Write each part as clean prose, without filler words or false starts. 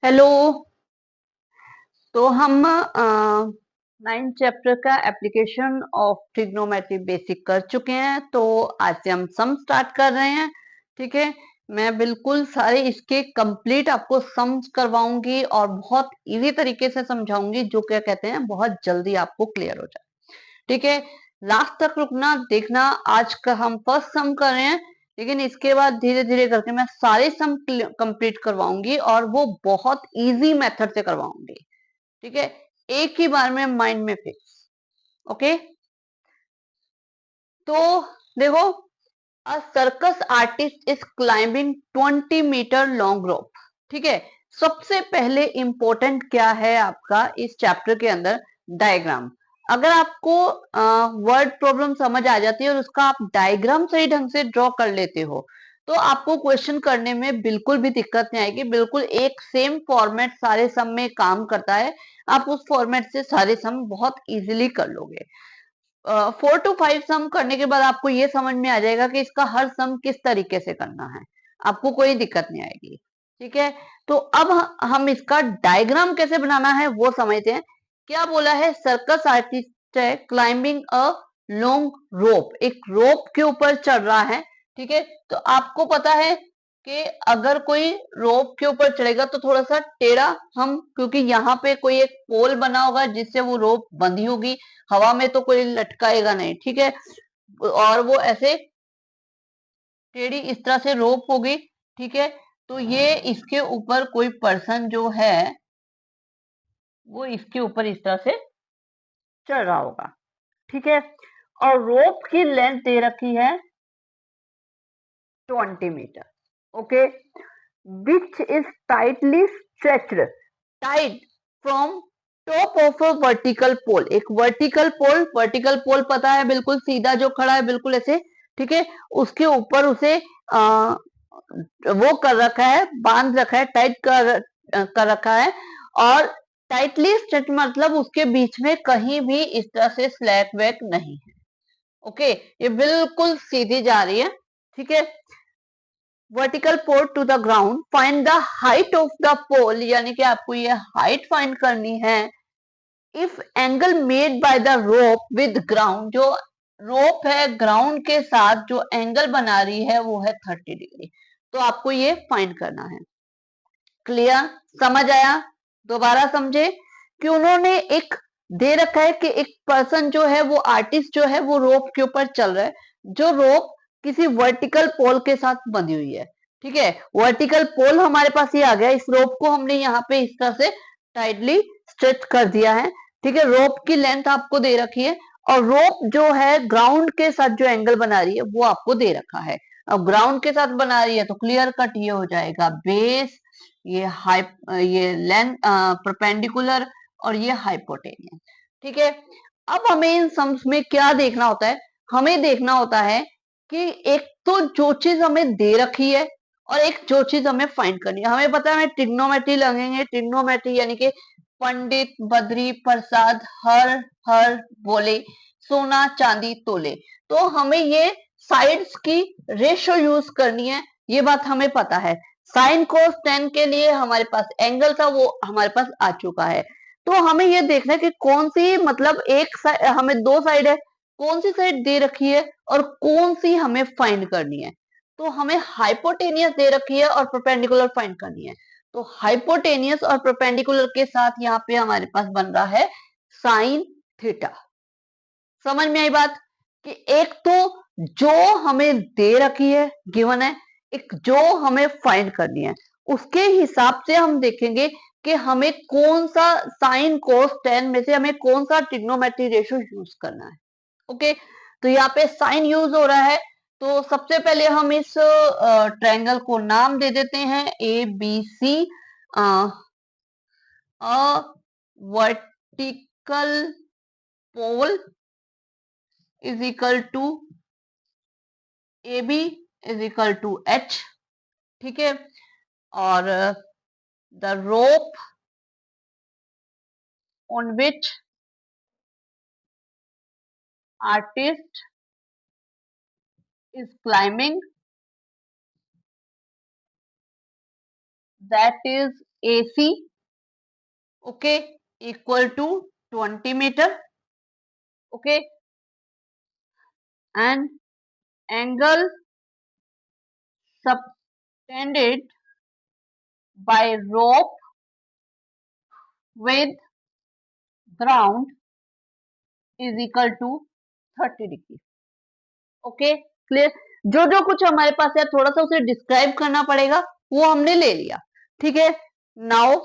Hello. तो हम 9th chapter का एप्लीकेशन ऑफ ट्रिग्नोमेट्री बेसिक कर चुके हैं। तो आज से हम सम स्टार्ट कर रहे हैं। ठीक है, मैं बिल्कुल सारे इसके कंप्लीट आपको सम्स करवाऊंगी और बहुत इजी तरीके से समझाऊंगी, जो क्या कहते हैं बहुत जल्दी आपको क्लियर हो जाए। ठीक है, लास्ट तक रुकना, देखना। आज का हम फर्स्ट सम कर रहे हैं, लेकिन इसके बाद धीरे धीरे करके मैं सारे सम कंप्लीट करवाऊंगी और वो बहुत इजी मेथड से करवाऊंगी। ठीक है, एक ही बार में माइंड में फिक्स। ओके, तो देखो, a circus artist is climbing 20 meter long rope. ठीक है, सबसे पहले इंपॉर्टेंट क्या है आपका इस चैप्टर के अंदर? डायग्राम। अगर आपको वर्ड प्रॉब्लम समझ आ जाती है और उसका आप डायग्राम सही ढंग से ड्रॉ कर लेते हो, तो आपको क्वेश्चन करने में बिल्कुल भी दिक्कत नहीं आएगी। बिल्कुल एक सेम फॉर्मेट सारे सम में काम करता है, आप उस फॉर्मेट से सारे सम बहुत इजीली कर लोगे। 4 to 5 सम करने के बाद आपको ये समझ में आ जाएगा कि इसका हर सम किस तरीके से करना है, आपको कोई दिक्कत नहीं आएगी। ठीक है, तो अब हम इसका डायग्राम कैसे बनाना है वो समझते हैं। क्या बोला है? सर्कस आर्टिस्ट है क्लाइंबिंग अ लॉन्ग रोप, एक रोप के ऊपर चढ़ रहा है। ठीक है, तो आपको पता है कि अगर कोई रोप के ऊपर चढ़ेगा तो थोड़ा सा टेढ़ा, हम क्योंकि यहाँ पे कोई एक पोल बना होगा जिससे वो रोप बंधी होगी, हवा में तो कोई लटकाएगा नहीं। ठीक है, और वो ऐसे टेढ़ी इस तरह से रोप होगी। ठीक है, तो ये इसके ऊपर कोई पर्सन जो है वो इसके ऊपर इस तरह से चढ़ रहा होगा। ठीक है, और रोप की लेंथ दे रखी है 20 meter. Okay, which is tightly stretched, tight from top of a vertical pole. एक वर्टिकल पोल, वर्टिकल पोल पता है, बिल्कुल सीधा जो खड़ा है, बिल्कुल ऐसे। ठीक है, उसके ऊपर उसे वो कर रखा है, बांध रखा है, टाइट कर रखा है। और टाइटली स्ट्रेच मतलब उसके बीच में कहीं भी इस तरह से स्लैक वैक नहीं है। ओके, ये बिल्कुल सीधी जा रही है। ठीक है, vertical pole to the ground, find the height of the pole, यानी कि आपको ये हाइट फाइंड करनी है। If angle made by the rope with ground, जो रोप है ग्राउंड के साथ जो एंगल बना रही है वो है 30 डिग्री। तो आपको ये फाइंड करना है। क्लियर? समझ आया? दोबारा समझे कि उन्होंने एक दे रखा है कि एक पर्सन जो है वो आर्टिस्ट जो है वो रोप के ऊपर चल रहा है, जो रोप किसी वर्टिकल पोल के साथ बंधी हुई है। ठीक है, वर्टिकल पोल हमारे पास ये आ गया, इस रोप को हमने यहाँ पे इस तरह से टाइटली स्ट्रेच कर दिया है। ठीक है, रोप की लेंथ आपको दे रखी है और रोप जो है ग्राउंड के साथ जो एंगल बना रही है वो आपको दे रखा है। अब ग्राउंड के साथ बना रही है तो क्लियर कट ये हो जाएगा बेस, ये ये लेंथ परपेंडिकुलर, और ये हाइपोटेनियस। ठीक है, अब हमें इन सम्स में क्या देखना होता है? हमें देखना होता है कि एक तो जो चीज हमें दे रखी है और एक जो चीज हमें फाइंड करनी है। हमें पता है हमें ट्रिग्नोमेट्री लगेंगे, ट्रिग्नोमेट्री यानी कि पंडित बद्री प्रसाद हर हर बोले, सोना चांदी तोले। तो हमें ये साइड्स की रेशो यूज करनी है, ये बात हमें पता है। साइन कोस टेन के लिए हमारे पास एंगल था, वो हमारे पास आ चुका है। तो हमें ये देखना है कि कौन सी, मतलब एक हमें दो साइड है, कौन सी साइड दे रखी है और कौन सी हमें फाइंड करनी है। तो हमें हाइपोटेनियस दे रखी है और परपेंडिकुलर फाइंड करनी है। तो हाइपोटेनियस और परपेंडिकुलर के साथ यहाँ पे हमारे पास बन रहा है साइन थीटा। समझ में आई बात? कि एक तो जो हमें दे रखी है, गिवन है, एक जो हमें फाइंड करनी है, उसके हिसाब से हम देखेंगे कि हमें कौन सा साइन कोस टेन में से हमें कौन सा ट्रिग्नोमेट्री रेशियो यूज करना है। ओके, तो यहाँ पे साइन यूज हो रहा है। तो सबसे पहले हम इस ट्रायंगल को नाम दे देते हैं A B C. Vertical pole is equal to A B is equal to H. ठीक है, और the rope on which artist is climbing, that is AC, okay, equal to 20 meter, okay, and angle subtended by rope with ground is equal to 30 degree. Okay, clear. जो जो कुछ हमारे पास है थोड़ा सा उसे डिस्क्राइब करना पड़ेगा, वो हमने ले लिया, ठीक है। Now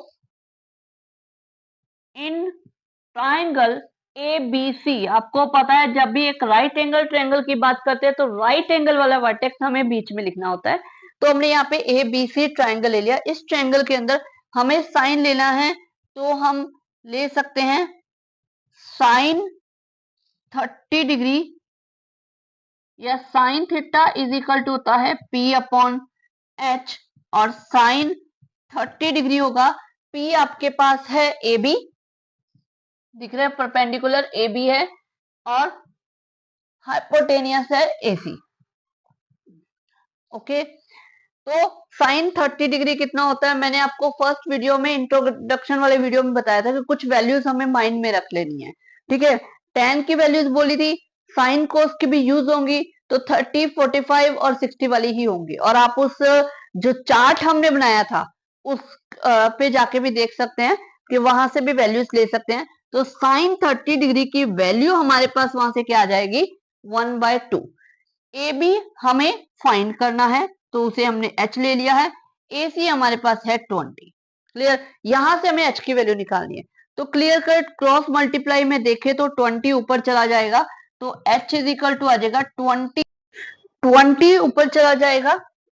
in triangle A B C, आपको पता है जब भी एक राइट एंगल ट्रायंगल की बात करते हैं तो राइट एंगल वाला वर्टेक्स हमें बीच में लिखना होता है। तो हमने यहाँ पे ए बी सी ट्राइंगल ले लिया। इस ट्राइंगल के अंदर हमें साइन लेना है, तो हम ले सकते हैं साइन 30 डिग्री या sine theta is equal to होता है P अपॉन H, और साइन 30 डिग्री होगा P आपके पास है ए बी, दिख रहा है परपेंडिकुलर ए बी है, और हाइपोटेनियस है AC। ओके, तो साइन 30 डिग्री कितना होता है, मैंने आपको फर्स्ट वीडियो में इंट्रोडक्शन वाले वीडियो में बताया था कि कुछ वैल्यूज हमें माइंड में रख लेनी है, ठीक है। tan की वैल्यूज बोली थी, साइन कोस की भी यूज होंगी, तो 30, 45 और 60 वाली ही होंगी। और आप उस जो चार्ट हमने बनाया था उस पे जाके भी देख सकते हैं कि वहां से भी वैल्यूज ले सकते हैं। तो साइन 30 डिग्री की वैल्यू हमारे पास वहां से क्या आ जाएगी, 1/2। ए बी हमें फाइंड करना है, तो उसे हमने h ले लिया है। ए सी हमारे पास है 20, क्लियर। यहां से हमें h की वैल्यू निकालनी है, तो क्लियर कट क्रॉस मल्टीप्लाई में देखे तो 20 ऊपर चला जाएगा, तो h इज इक्वल टू आ जाएगा 20 ऊपर चला जाएगा,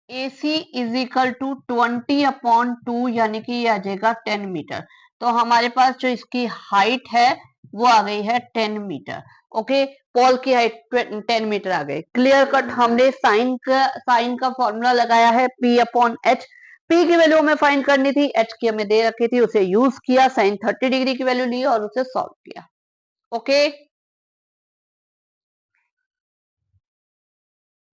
ए सी इज इक्वल टू 20/2, यानी कि ये आ जाएगा 10 मीटर। तो हमारे पास जो इसकी हाइट है वो आ गई है 10 मीटर। ओके, पॉल की हाइट 10 मीटर आ गई। क्लियर कट, हमने साइन का फॉर्मूला लगाया है P अपॉन H। P की वैल्यू हमें फाइंड करनी थी, H की हमें दे रखी थी, उसे यूज किया, साइन 30 डिग्री की वैल्यू ली और उसे सॉल्व किया। ओके